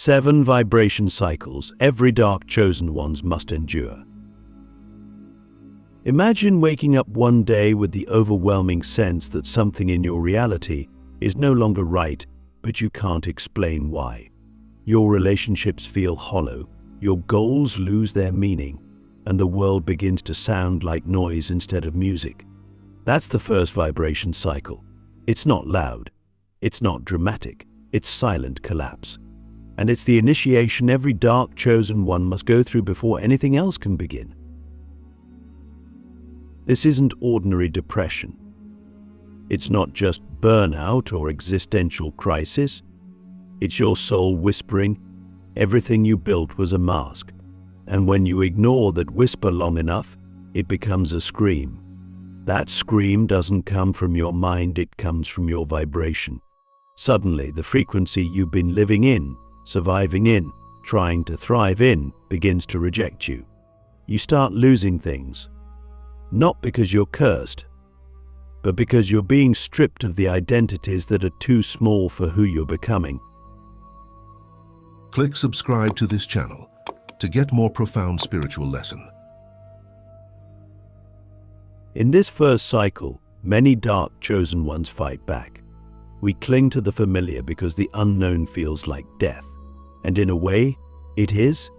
7 vibration cycles every dark chosen ones must endure. Imagine waking up one day with the overwhelming sense that something in your reality is no longer right, but you can't explain why. Your relationships feel hollow, your goals lose their meaning, and the world begins to sound like noise instead of music. That's the first vibration cycle. It's not loud, it's not dramatic, it's silent collapse. And it's the initiation every dark chosen one must go through before anything else can begin. This isn't ordinary depression. It's not just burnout or existential crisis. It's your soul whispering, everything you built was a mask. And when you ignore that whisper long enough, it becomes a scream. That scream doesn't come from your mind, it comes from your vibration. Suddenly, the frequency you've been living in, surviving in, trying to thrive in, begins to reject you. You start losing things. Not because you're cursed, but because you're being stripped of the identities that are too small for who you're becoming. Click subscribe to this channel to get more profound spiritual lesson. In this first cycle, many dark chosen ones fight back. We cling to the familiar because the unknown feels like death. And in a way, it is.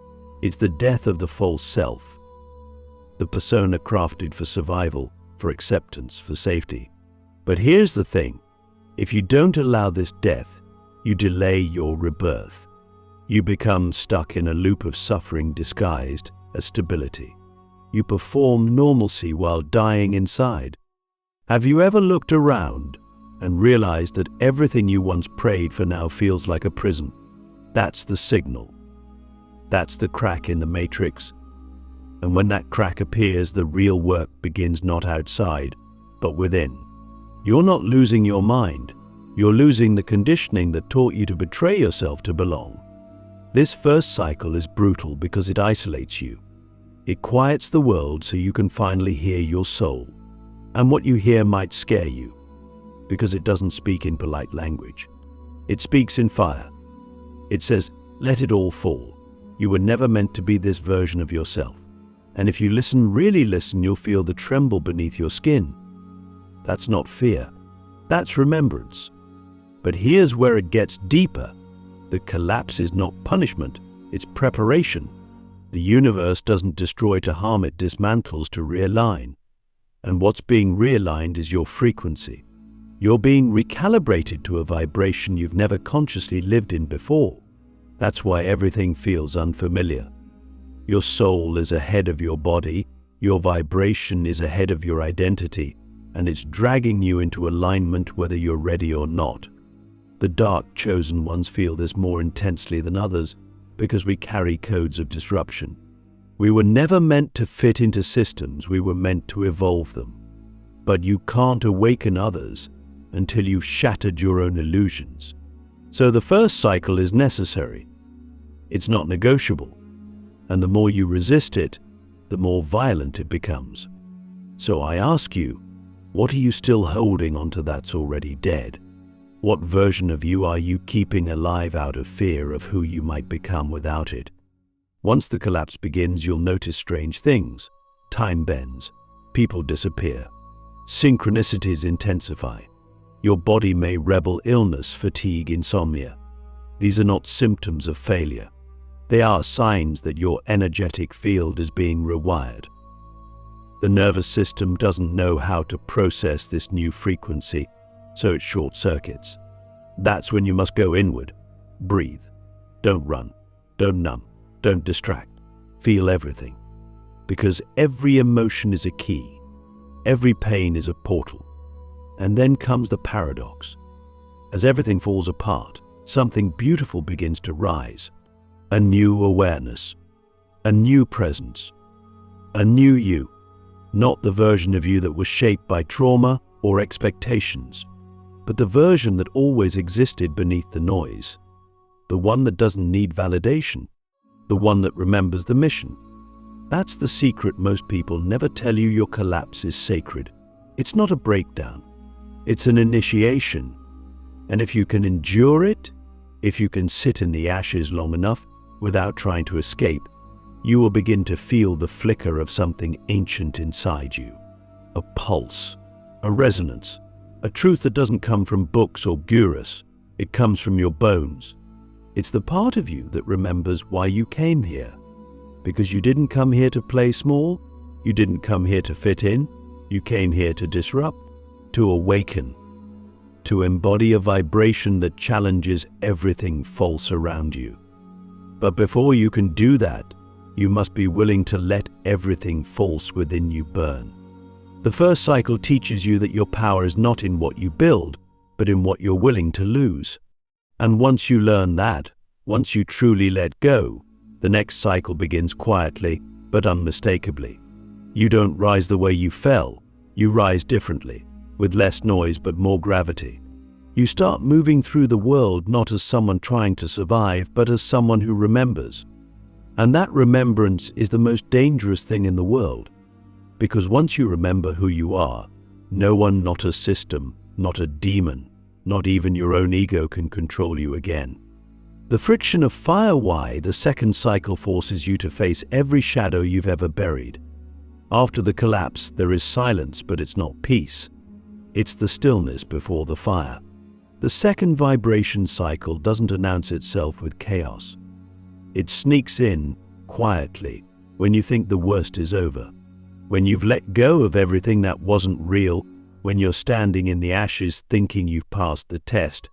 It's the death of the false self. The persona crafted for survival, for acceptance, for safety. But here's the thing. If you don't allow this death, you delay your rebirth. You become stuck in a loop of suffering disguised as stability. You perform normalcy while dying inside. Have you ever looked around and realized that everything you once prayed for now feels like a prison? That's the signal. That's the crack in the matrix. And when that crack appears, the real work begins not outside, but within. You're not losing your mind. You're losing the conditioning that taught you to betray yourself to belong. This first cycle is brutal because it isolates you. It quiets the world so you can finally hear your soul. And what you hear might scare you, because it doesn't speak in polite language. It speaks in fire. It says, let it all fall. You were never meant to be this version of yourself. And if you listen, really listen, you'll feel the tremble beneath your skin. That's not fear. That's remembrance. But here's where it gets deeper. The collapse is not punishment. It's preparation. The universe doesn't destroy to harm, it dismantles to realign. And what's being realigned is your frequency. You're being recalibrated to a vibration you've never consciously lived in before. That's why everything feels unfamiliar. Your soul is ahead of your body, your vibration is ahead of your identity, and it's dragging you into alignment whether you're ready or not. The dark chosen ones feel this more intensely than others because we carry codes of disruption. We were never meant to fit into systems, we were meant to evolve them. But you can't awaken others until you've shattered your own illusions. So the first cycle is necessary. It's not negotiable. And the more you resist it, the more violent it becomes. So I ask you, what are you still holding onto that's already dead? What version of you are you keeping alive out of fear of who you might become without it? Once the collapse begins, you'll notice strange things. Time bends, people disappear, synchronicities intensify. Your body may rebel illness, fatigue, insomnia. These are not symptoms of failure. They are signs that your energetic field is being rewired. The nervous system doesn't know how to process this new frequency, so it short circuits. That's when you must go inward. Breathe. Don't run. Don't numb. Don't distract. Feel everything. Because every emotion is a key. Every pain is a portal. And then comes the paradox. As everything falls apart, something beautiful begins to rise. A new awareness, a new presence, a new you, not the version of you that was shaped by trauma or expectations, but the version that always existed beneath the noise, the one that doesn't need validation, the one that remembers the mission. That's the secret most people never tell you. Your collapse is sacred. It's not a breakdown, it's an initiation. And if you can endure it, If you can sit in the ashes long enough without trying to escape, you will begin to feel the flicker of something ancient inside you. A pulse, a resonance, a truth that doesn't come from books or gurus. It comes from your bones. It's the part of you that remembers why you came here. Because you didn't come here to play small, you didn't come here to fit in, you came here to disrupt, to awaken, to embody a vibration that challenges everything false around you. But before you can do that, you must be willing to let everything false within you burn. The first cycle teaches you that your power is not in what you build, but in what you're willing to lose. And once you learn that, once you truly let go, the next cycle begins quietly, but unmistakably. You don't rise the way you fell, you rise differently, with less noise but more gravity. You start moving through the world not as someone trying to survive, but as someone who remembers. And that remembrance is the most dangerous thing in the world. Because once you remember who you are, no one, not a system, not a demon, not even your own ego can control you again. The friction of fire. Why? The second cycle forces you to face every shadow you've ever buried. After the collapse, there is silence, but it's not peace. It's the stillness before the fire. The second vibration cycle doesn't announce itself with chaos. It sneaks in quietly when you think the worst is over. When you've let go of everything that wasn't real, when you're standing in the ashes thinking you've passed the test,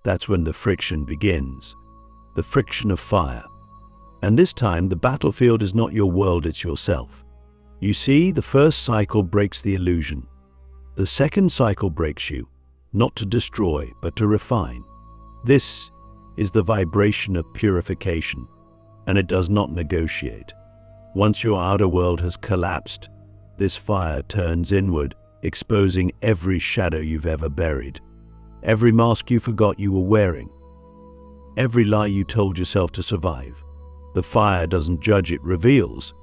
that's when the friction begins. The friction of fire. And this time, the battlefield is not your world, it's yourself. You see, the first cycle breaks the illusion. The second cycle breaks you, not to destroy, but to refine. This is the vibration of purification, and it does not negotiate. Once your outer world has collapsed, this fire turns inward, exposing every shadow you've ever buried, every mask you forgot you were wearing, every lie you told yourself to survive. The fire doesn't judge, it reveals.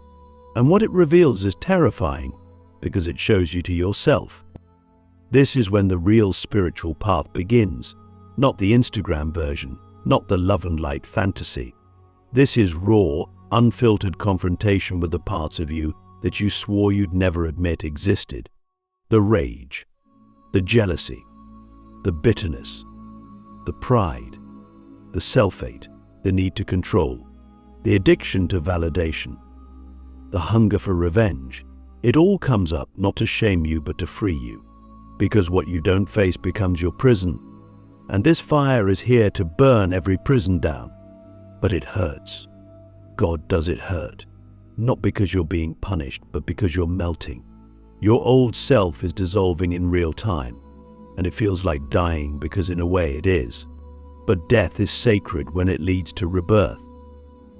And what it reveals is terrifying, because it shows you to yourself. This is when the real spiritual path begins, not the Instagram version, not the love and light fantasy. This is raw, unfiltered confrontation with the parts of you that you swore you'd never admit existed. The rage, the jealousy, the bitterness, the pride, the self-hate, the need to control, the addiction to validation, the hunger for revenge. It all comes up not to shame you but to free you. Because what you don't face becomes your prison. And this fire is here to burn every prison down. But it hurts. God, does it hurt? Not because you're being punished, but because you're melting. Your old self is dissolving in real time. And it feels like dying because in a way it is. But death is sacred when it leads to rebirth.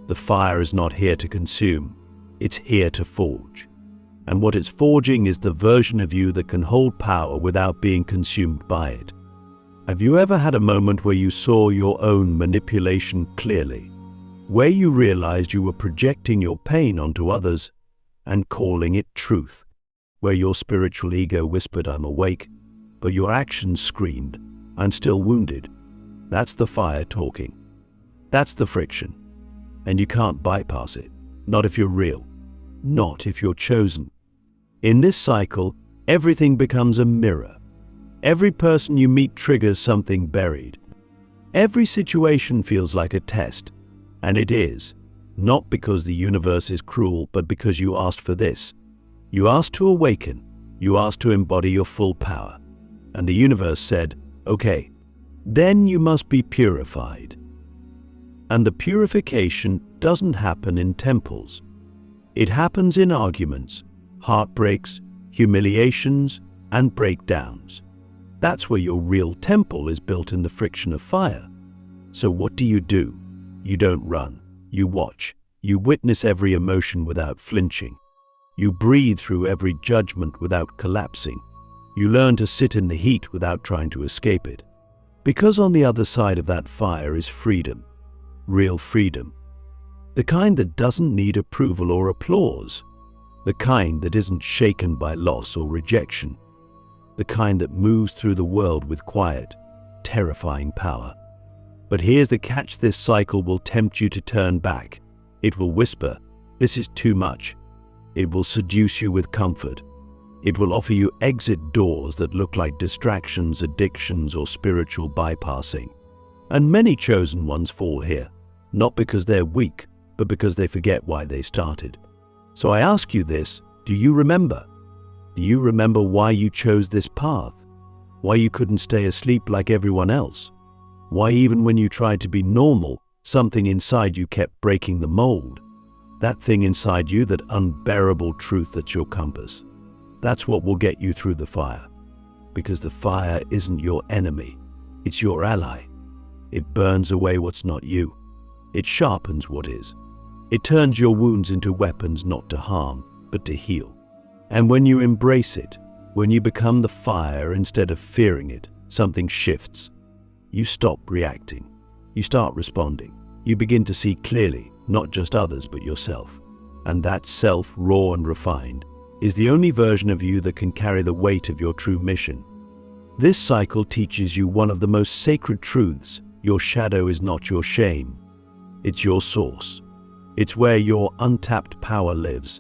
The fire is not here to consume. It's here to forge. And what it's forging is the version of you that can hold power without being consumed by it. Have you ever had a moment where you saw your own manipulation clearly? Where you realized you were projecting your pain onto others and calling it truth? Where your spiritual ego whispered, "I'm awake," but your actions screamed, "I'm still wounded." That's the fire talking. That's the friction. And you can't bypass it. Not if you're real. Not if you're chosen. In this cycle, everything becomes a mirror. Every person you meet triggers something buried. Every situation feels like a test. And it is. Not because the universe is cruel, but because you asked for this. You asked to awaken. You asked to embody your full power. And the universe said, "Okay, then you must be purified." And the purification doesn't happen in temples. It happens in arguments, heartbreaks, humiliations, and breakdowns. That's where your real temple is built, in the friction of fire. So what do? You don't run. You watch. You witness every emotion without flinching. You breathe through every judgment without collapsing. You learn to sit in the heat without trying to escape it. Because on the other side of that fire is freedom. Real freedom. The kind that doesn't need approval or applause. The kind that isn't shaken by loss or rejection. The kind that moves through the world with quiet, terrifying power. But here's the catch: this cycle will tempt you to turn back. It will whisper, "This is too much." It will seduce you with comfort. It will offer you exit doors that look like distractions, addictions, or spiritual bypassing. And many chosen ones fall here, not because they're weak, but because they forget why they started. So I ask you this: do you remember? Do you remember why you chose this path? Why you couldn't stay asleep like everyone else? Why even when you tried to be normal, something inside you kept breaking the mold? That thing inside you, that unbearable truth that's your compass. That's what will get you through the fire. Because the fire isn't your enemy, it's your ally. It burns away what's not you. It sharpens what is. It turns your wounds into weapons, not to harm, but to heal. And when you embrace it, when you become the fire instead of fearing it, something shifts. You stop reacting. You start responding. You begin to see clearly, not just others, but yourself. And that self, raw and refined, is the only version of you that can carry the weight of your true mission. This cycle teaches you one of the most sacred truths: your shadow is not your shame. It's your source. It's where your untapped power lives.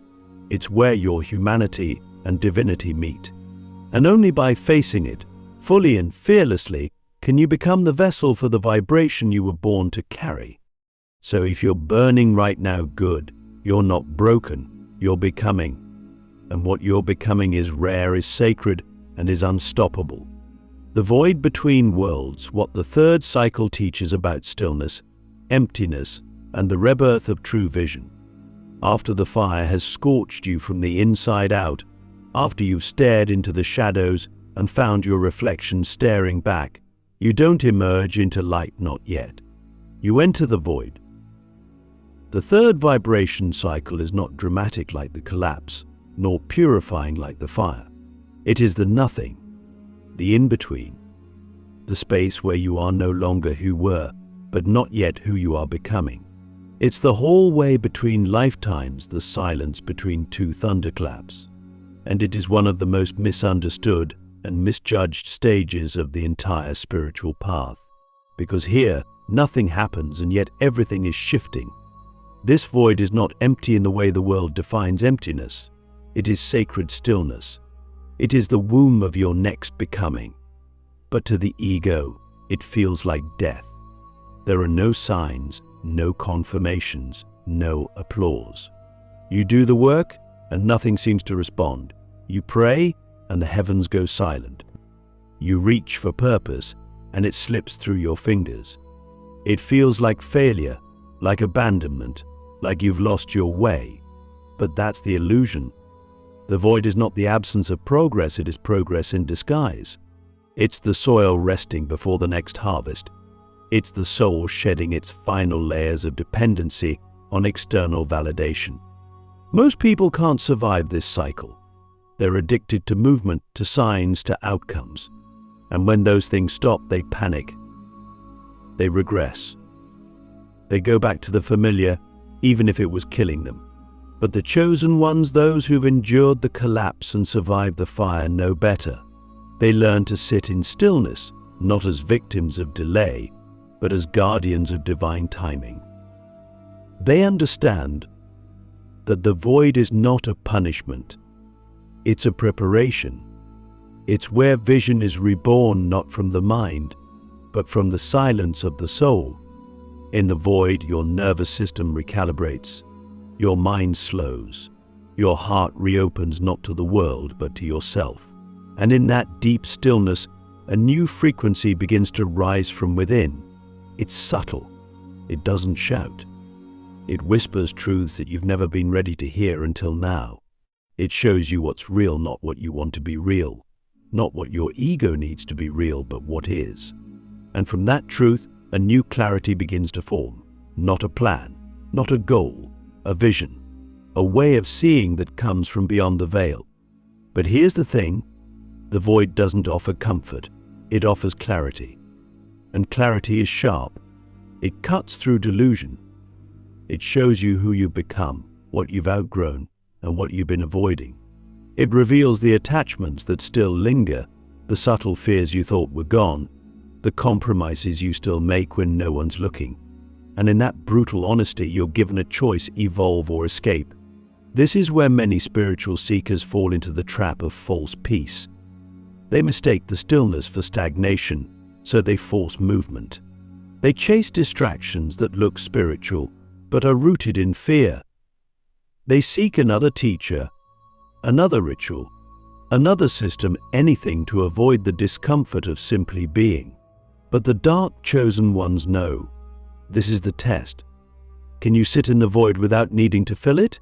It's where your humanity and divinity meet. And only by facing it, fully and fearlessly, can you become the vessel for the vibration you were born to carry. So if you're burning right now, good. You're not broken. You're becoming. And what you're becoming is rare, is sacred, and is unstoppable. The void between worlds, what the third cycle teaches about stillness, emptiness, and the rebirth of true vision. After the fire has scorched you from the inside out, after you've stared into the shadows and found your reflection staring back, you don't emerge into light, not yet. You enter the void. The third vibration cycle is not dramatic like the collapse, nor purifying like the fire. It is the nothing, the in-between, the space where you are no longer who were, but not yet who you are becoming. It's the hallway between lifetimes, the silence between two thunderclaps. And it is one of the most misunderstood and misjudged stages of the entire spiritual path. Because here, nothing happens and yet everything is shifting. This void is not empty in the way the world defines emptiness. It is sacred stillness. It is the womb of your next becoming. But to the ego, it feels like death. There are no signs, no confirmations, no applause. You do the work and nothing seems to respond. You pray and the heavens go silent. You reach for purpose and it slips through your fingers. It feels like failure, like abandonment, like you've lost your way. But that's the illusion. The void is not the absence of progress, it is progress in disguise. It's the soil resting before the next harvest. It's the soul shedding its final layers of dependency on external validation. Most people can't survive this cycle. They're addicted to movement, to signs, to outcomes. And when those things stop, they panic. They regress. They go back to the familiar, even if it was killing them. But the chosen ones, those who've endured the collapse and survived the fire, know better. They learn to sit in stillness, not as victims of delay, but as guardians of divine timing. They understand that the void is not a punishment. It's a preparation. It's where vision is reborn, not from the mind, but from the silence of the soul. In the void, your nervous system recalibrates. Your mind slows. Your heart reopens not to the world, but to yourself. And in that deep stillness, a new frequency begins to rise from within. It's subtle. It doesn't shout. It whispers truths that you've never been ready to hear until now. It shows you what's real, not what you want to be real. Not what your ego needs to be real, but what is. And from that truth, a new clarity begins to form. Not a plan, not a goal, a vision, a way of seeing that comes from beyond the veil. But here's the thing, the void doesn't offer comfort, it offers clarity. And clarity is sharp. It cuts through delusion. It shows you who you've become, what you've outgrown, and what you've been avoiding. It reveals the attachments that still linger, the subtle fears you thought were gone, the compromises you still make when no one's looking. And in that brutal honesty, you're given a choice: evolve or escape. This is where many spiritual seekers fall into the trap of false peace. They mistake the stillness for stagnation, so they force movement. They chase distractions that look spiritual, but are rooted in fear. They seek another teacher, another ritual, another system, anything to avoid the discomfort of simply being. But the dark chosen ones know. This is the test. Can you sit in the void without needing to fill it?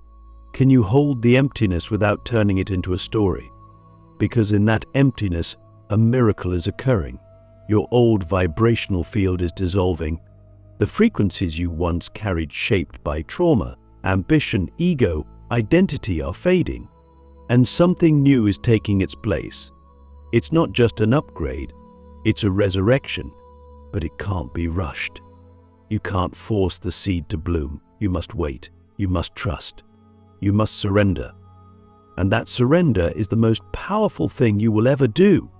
Can you hold the emptiness without turning it into a story? Because in that emptiness, a miracle is occurring. Your old vibrational field is dissolving. The frequencies you once carried, shaped by trauma, ambition, ego, identity, are fading. And something new is taking its place. It's not just an upgrade, it's a resurrection. But it can't be rushed. You can't force the seed to bloom. You must wait. You must trust. You must surrender. And that surrender is the most powerful thing you will ever do.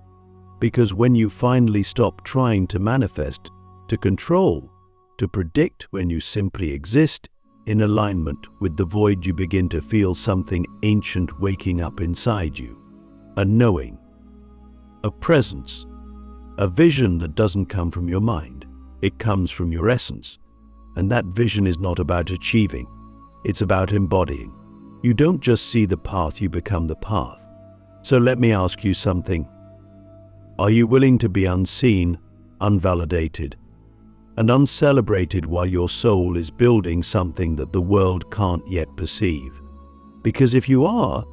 Because when you finally stop trying to manifest, to control, to predict, when you simply exist in alignment with the void, you begin to feel something ancient waking up inside you. A knowing, a presence, a vision that doesn't come from your mind. It comes from your essence. And that vision is not about achieving. It's about embodying. You don't just see the path, you become the path. So let me ask you something. Are you willing to be unseen, unvalidated, and uncelebrated while your soul is building something that the world can't yet perceive? Because if you are,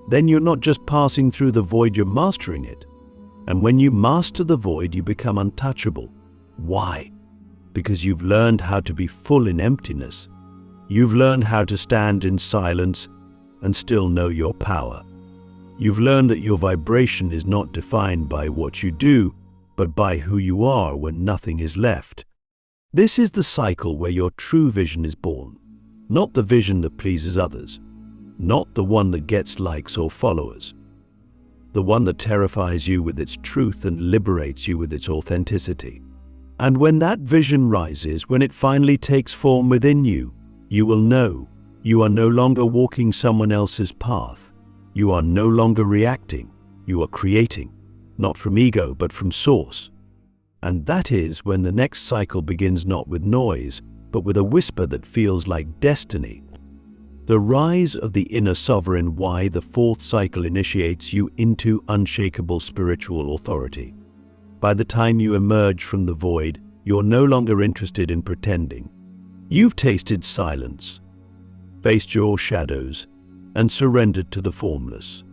then you're not just passing through the void, you're mastering it. And when you master the void, you become untouchable. Why? Because you've learned how to be full in emptiness. You've learned how to stand in silence and still know your power. You've learned that your vibration is not defined by what you do, but by who you are when nothing is left. This is the cycle where your true vision is born. Not the vision that pleases others. Not the one that gets likes or followers. The one that terrifies you with its truth and liberates you with its authenticity. And when that vision rises, when it finally takes form within you, you will know you are no longer walking someone else's path. You are no longer reacting. You are creating, not from ego, but from source. And that is when the next cycle begins, not with noise, but with a whisper that feels like destiny. The rise of the inner sovereign. Why? The fourth cycle initiates you into unshakable spiritual authority. By the time you emerge from the void, you're no longer interested in pretending. You've tasted silence, faced your shadows, and surrendered to the formless.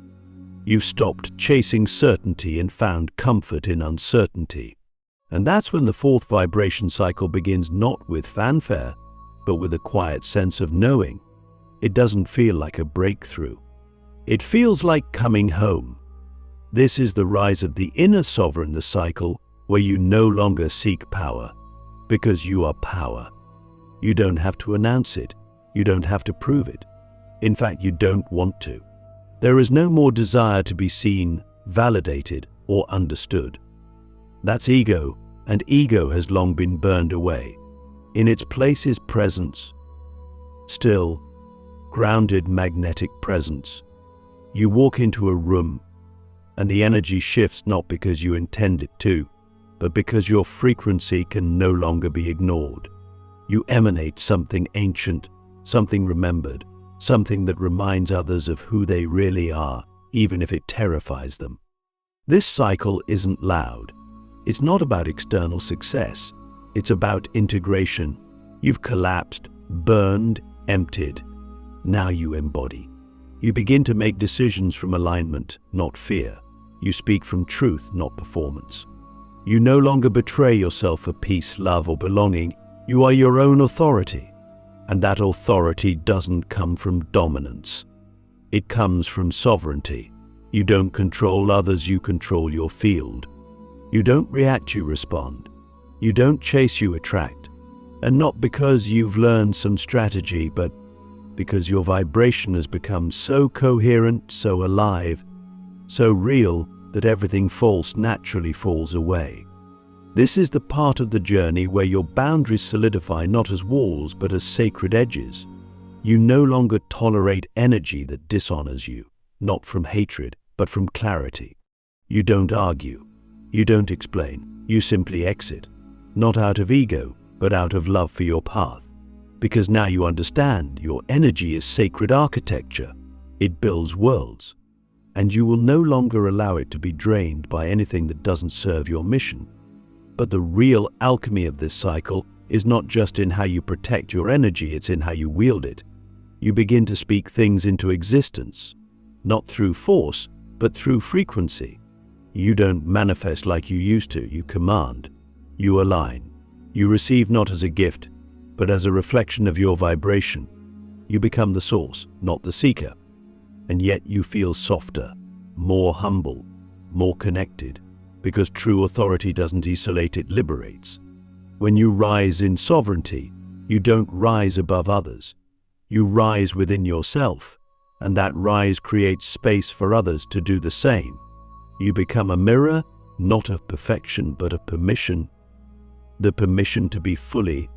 You've stopped chasing certainty and found comfort in uncertainty. And that's when the fourth vibration cycle begins, not with fanfare, but with a quiet sense of knowing. It doesn't feel like a breakthrough. It feels like coming home. This is the rise of the inner sovereign, the cycle where you no longer seek power, because you are power. You don't have to announce it. You don't have to prove it. In fact, you don't want to. There is no more desire to be seen, validated, or understood. That's ego, and ego has long been burned away. In its place is presence. Still, grounded magnetic presence. You walk into a room, and the energy shifts not because you intend it to, but because your frequency can no longer be ignored. You emanate something ancient, something remembered, something that reminds others of who they really are, even if it terrifies them. This cycle isn't loud. It's not about external success. It's about integration. You've collapsed, burned, emptied. Now you embody. You begin to make decisions from alignment, not fear. You speak from truth, not performance. You no longer betray yourself for peace, love, or belonging. You are your own authority. And that authority doesn't come from dominance. It comes from sovereignty. You don't control others, you control your field. You don't react, you respond. You don't chase, you attract. And not because you've learned some strategy, but because your vibration has become so coherent, so alive, so real that everything false naturally falls away. This is the part of the journey where your boundaries solidify not as walls but as sacred edges. You no longer tolerate energy that dishonors you, not from hatred, but from clarity. You don't argue. You don't explain. You simply exit, not out of ego, but out of love for your path. Because now you understand your energy is sacred architecture. It builds worlds. And you will no longer allow it to be drained by anything that doesn't serve your mission. But the real alchemy of this cycle is not just in how you protect your energy, it's in how you wield it. You begin to speak things into existence, not through force, but through frequency. You don't manifest like you used to, you command. You align. You receive not as a gift, but as a reflection of your vibration. You become the source, not the seeker. And yet you feel softer, more humble, more connected, because true authority doesn't isolate, it liberates. When you rise in sovereignty, you don't rise above others. You rise within yourself, and that rise creates space for others to do the same. You become a mirror, not of perfection, but of permission. The permission to be fully,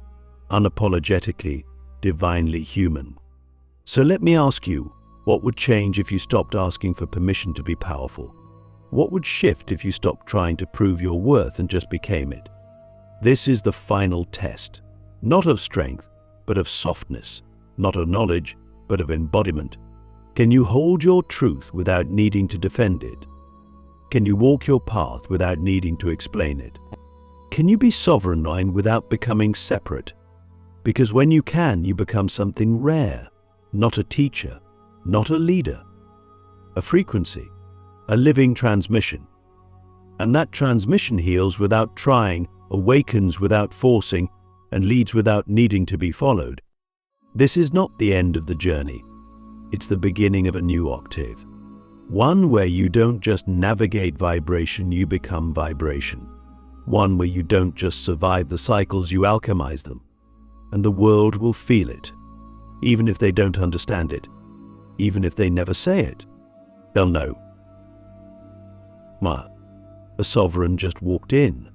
unapologetically, divinely human. So let me ask you, what would change if you stopped asking for permission to be powerful? What would shift if you stopped trying to prove your worth and just became it? This is the final test, not of strength, but of softness, not of knowledge, but of embodiment. Can you hold your truth without needing to defend it? Can you walk your path without needing to explain it? Can you be sovereign without becoming separate? Because when you can, you become something rare, not a teacher, not a leader, a frequency, a living transmission. And that transmission heals without trying, awakens without forcing, and leads without needing to be followed. This is not the end of the journey. It's the beginning of a new octave. One where you don't just navigate vibration, you become vibration. One where you don't just survive the cycles, you alchemize them. And the world will feel it. Even if they don't understand it. Even if they never say it. They'll know. A sovereign just walked in.